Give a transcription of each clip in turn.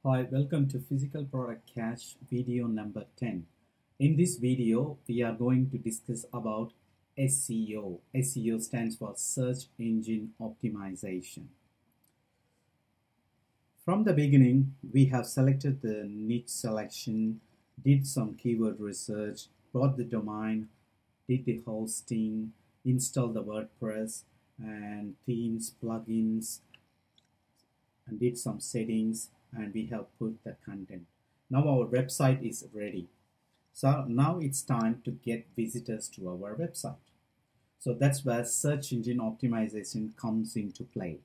Hi, welcome to Physical Product Cache video number 10. In this video, we are going to discuss about SEO. SEO stands for Search Engine Optimization. From the beginning, we have selected the niche selection, did some keyword research, bought the domain, did the hosting, installed the WordPress and themes, plugins, and did some settings, and we have put the content. Now our website is ready. So now it's time to get visitors to our website. So that's where search engine optimization comes into play.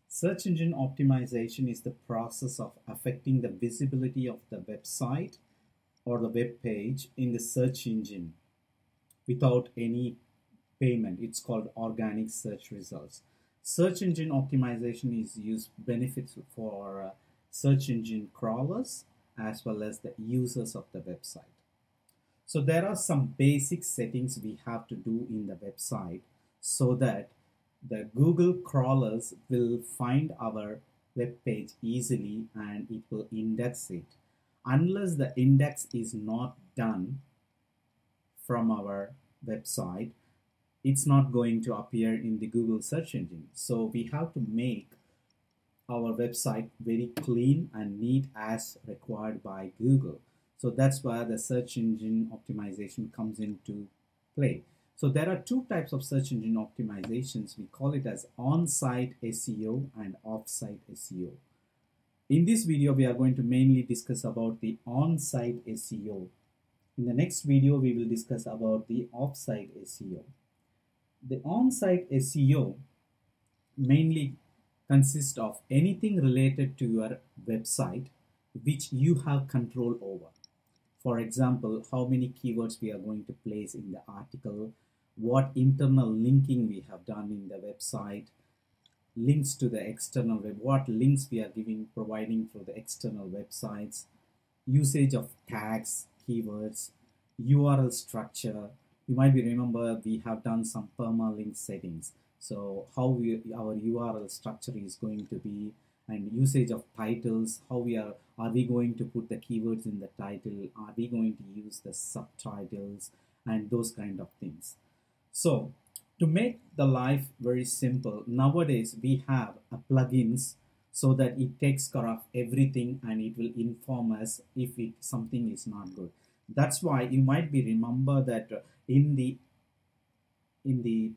Search engine optimization is the process of affecting the visibility of the website or the web page in the search engine without any payment. It's called organic search results. Search engine optimization is used benefits for search engine crawlers as well as the users of the website. So there are some basic settings we have to do in the website so that the Google crawlers will find our web page easily and it will index it. Unless the index is not done from our website, it's not going to appear in the Google search engine. So we have to make our website very clean and neat as required by Google. So that's where the search engine optimization comes into play. So there are two types of search engine optimizations. We call it as on-site SEO and off-site SEO. In this video, we are going to mainly discuss about the on-site SEO. In the next video, we will discuss about the off-site SEO. The on-site SEO mainly consists of anything related to your website which you have control over. For example, how many keywords we are going to place in the article, what internal linking we have done in the website, links to the external web, what links we are providing for the external websites, usage of tags, keywords, URL structure. You might remember we have done some permalink settings. So how our URL structure is going to be, and usage of titles, how are we going to put the keywords in the title, are we going to use the subtitles and those kind of things. So to make the life very simple, nowadays we have plugins so that it takes care of everything and it will inform us if something is not good. That's why you might remember that in the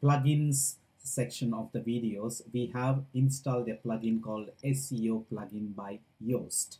plugins section of the videos, we have installed a plugin called SEO plugin by Yoast.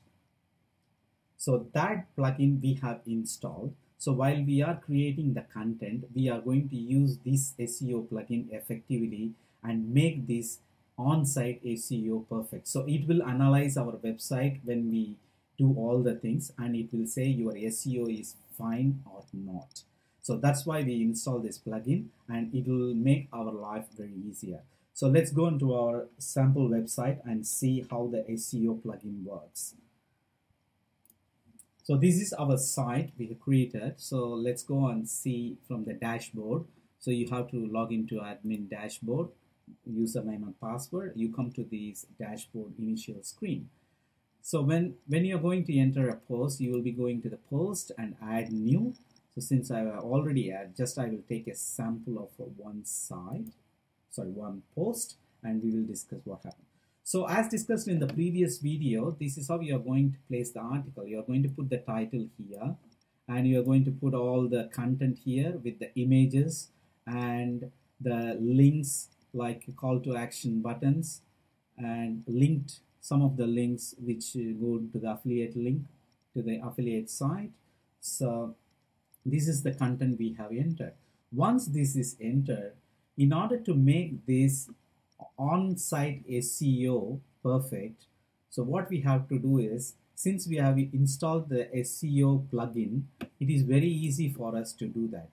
So that plugin we have installed. So while we are creating the content, we are going to use this SEO plugin effectively and make this on-site SEO perfect. So it will analyze our website when we do all the things and it will say your SEO is fine or not. So that's why we install this plugin and it will make our life very easier. So let's go into our sample website and see how the SEO plugin works. So this is our site we have created. So let's go and see from the dashboard. So you have to log into admin dashboard, username and password. You come to this dashboard initial screen. So when you're going to enter a post, you will be going to the post and add new. So since I already I will take a sample of one post and we will discuss what happened. So as discussed in the previous video, this is how you are going to place the article. You are going to put the title here and you are going to put all the content here with the images and the links like call to action buttons and linked some of the links which go to the affiliate link to the affiliate site. So this is the content we have entered. Once this is entered, in order to make this on-site SEO perfect, so what we have to do is, since we have installed the SEO plugin, it is very easy for us to do that.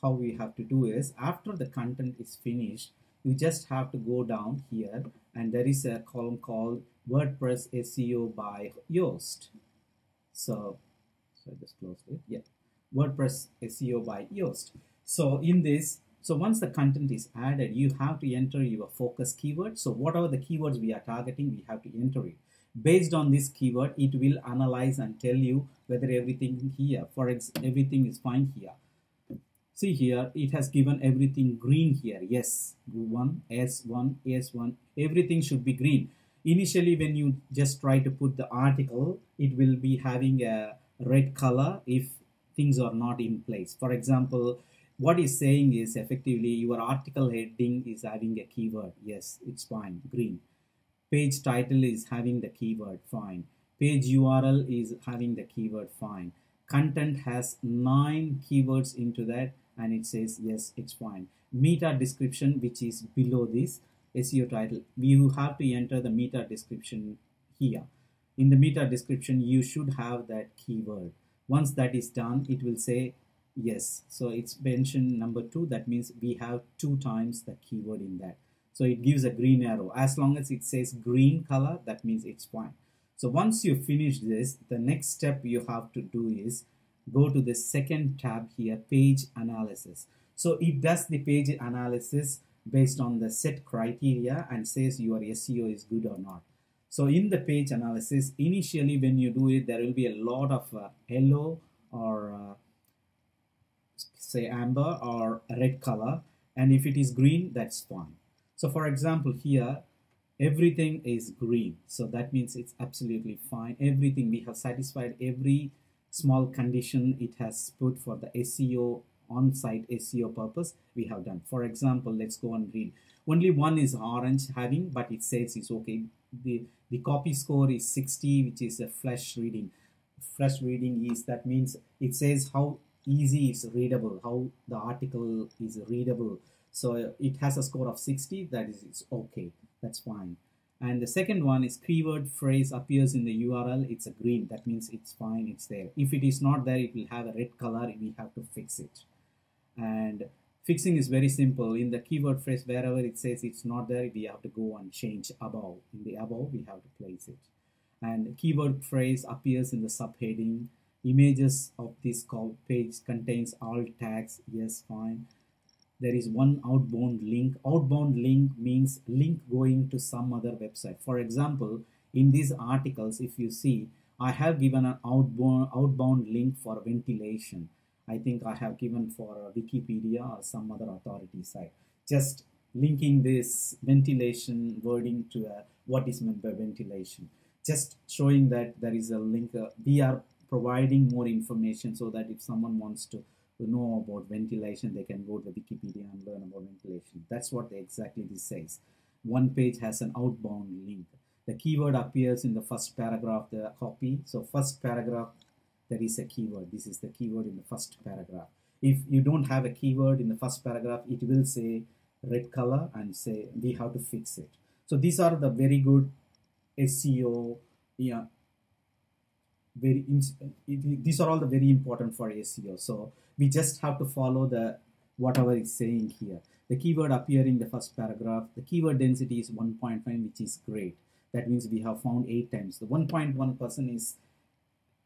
How we have to do is, after the content is finished, you just have to go down here and there is a column called WordPress SEO by Yoast. So I just closed it. Yeah. WordPress SEO by Yoast. So in this, so once the content is added, you have to enter your focus keyword. So whatever the keywords we are targeting, we have to enter it. Based on this keyword, it will analyze and tell you whether everything here, everything is fine here. See here, it has given everything green here. Yes, one, S1, S1, everything should be green. Initially, when you just try to put the article, it will be having a red color if things are not in place. For example, what it's saying is effectively your article heading is having a keyword. Yes, it's fine, green. Page title is having the keyword, fine. Page URL is having the keyword, fine. Content has 9 keywords into that, and it says yes, it's fine. Meta description, which is below this SEO title, you have to enter the meta description here. In the meta description, you should have that keyword. Once that is done, it will say yes. So it's mentioned number 2. That means we have 2 times the keyword in that. So it gives a green arrow. As long as it says green color, that means it's fine. So once you finish this, the next step you have to do is go to the second tab here, page analysis. So it does the page analysis based on the set criteria and says your SEO is good or not. So in the page analysis, initially when you do it, there will be a lot of yellow or say amber or red color. And if it is green, that's fine. So for example, here, everything is green. So that means it's absolutely fine. Everything, we have satisfied every small condition it has put for the SEO, on-site SEO purpose, we have done. For example, let's go and read. Only one is orange having, but it says it's okay. The copy score is 60, which is a flash reading. Flash reading is, that means it says how easy it's readable, how the article is readable. So it has a score of 60, that is, it's okay, that's fine. And the second one is keyword phrase appears in the URL, it's a green, that means it's fine, it's there. If it is not there, it will have a red color, we have to fix it. And fixing is very simple. In the keyword phrase, wherever it says it's not there, we have to go and change above. In the above, we have to place it. And keyword phrase appears in the subheading. Images of this page contains all tags, yes, fine. There is one outbound link. Outbound link means link going to some other website. For example, in these articles, if you see, I have given an outbound link for ventilation. I think I have given for Wikipedia or some other authority site. Just linking this ventilation wording to what is meant by ventilation. Just showing that there is a link. We are providing more information so that if someone wants to know about ventilation, they can go to Wikipedia and learn about ventilation. That's what exactly this says. One page has an outbound link. The keyword appears in the first paragraph, the copy. So first paragraph, there is a keyword. This is the keyword in the first paragraph. If you don't have a keyword in the first paragraph, it will say red color and say we have to fix it. So these are the very good SEO, yeah, these are all the very important for SEO. So we just have to follow the whatever it's saying here. The keyword appearing in the first paragraph, the keyword density is 1.5, which is great. That means we have found 8 times. The 1.1% is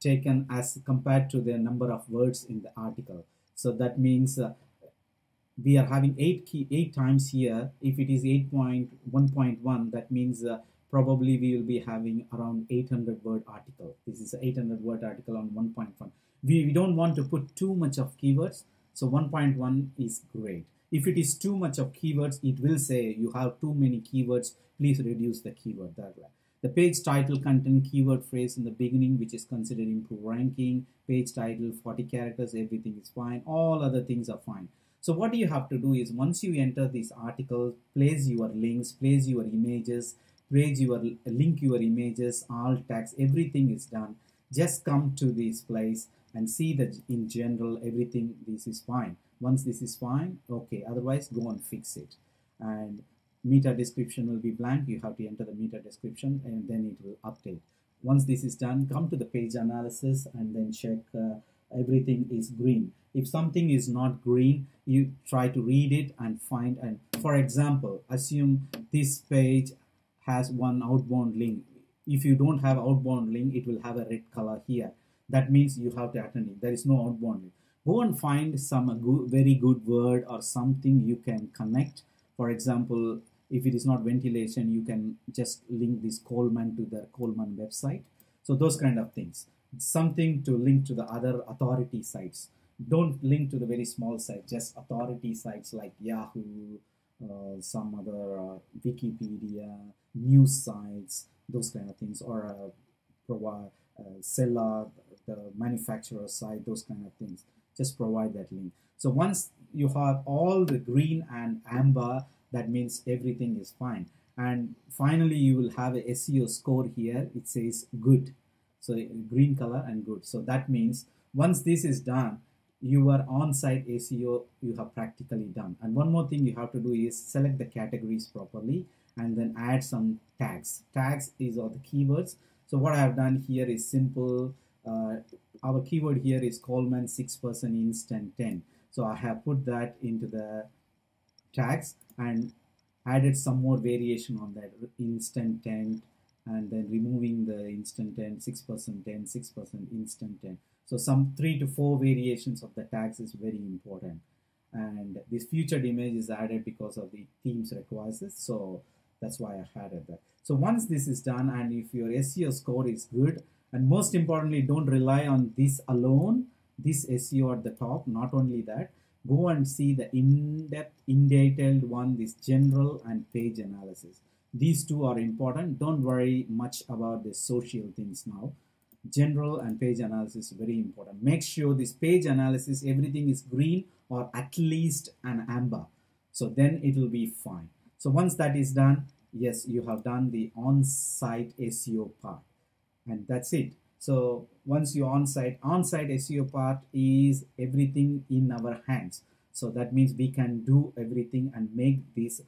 taken as compared to the number of words in the article. So that means we are having 8 times here. If it is 1.1, that means probably we will be having around 800 word article. This is an 800 word article on 1.1. We don't want to put too much of keywords. So 1.1 is great. If it is too much of keywords, it will say you have too many keywords. Please reduce the keyword. The page title content keyword phrase in the beginning, which is considered improved ranking. Page title, 40 characters, everything is fine. All other things are fine. So what you have to do is once you enter this article, place your links, place your images, link your images, alt tags, everything is done. Just come to this place and see that in general everything this is fine. Once this is fine, okay, otherwise go and fix it. And meta description will be blank. You have to enter the meta description and then it will update. Once this is done, come to the page analysis and then check everything is green. If something is not green, you try to read it and find. And for example, assume this page has one outbound link. If you don't have outbound link, it will have a red color here. That means you have to attend it. There is no outbound link. Go and find some very good word or something you can connect. For example, If it is not ventilation, you can just link this Coleman to the Coleman website. So those kind of things. Something to link to the other authority sites. Don't link to the very small site, just authority sites like Yahoo, some other Wikipedia, news sites, those kind of things, or provide seller, the manufacturer site, those kind of things. Just provide that link. So once you have all the green and amber, that means everything is fine. And finally, you will have a SEO score here. It says good. So green color and good. So that means once this is done, your on-site SEO you have practically done. And one more thing you have to do is select the categories properly and then add some tags. Tags is all the keywords. So what I have done here is simple. Our keyword here is Coleman 6% instant 10. So I have put that into the tags and added some more variation on that instant 10, and then removing the instant 10, 6% 10, 6% instant 10. So some 3 to 4 variations of the tags is very important. And this featured image is added because of the themes requires it. So that's why I added that. So once this is done, and if your SEO score is good, and most importantly, don't rely on this alone, this SEO at the top. Not only that, go and see the in-depth, in-detailed one, this general and page analysis. These two are important. Don't worry much about the social things now. General and page analysis is very important. Make sure this page analysis, everything is green or at least an amber. So then it will be fine. So once that is done, yes, you have done the on-site SEO part. And that's it. So once you on-site SEO part is everything in our hands. So that means we can do everything and make this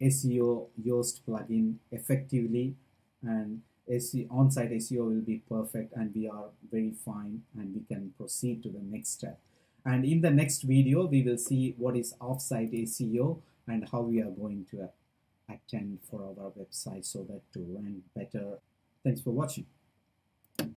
SEO Yoast plugin effectively, and on-site SEO will be perfect, and we are very fine, and we can proceed to the next step. And in the next video, we will see what is off-site SEO and how we are going to attend for our website so that to rank better. Thanks for watching.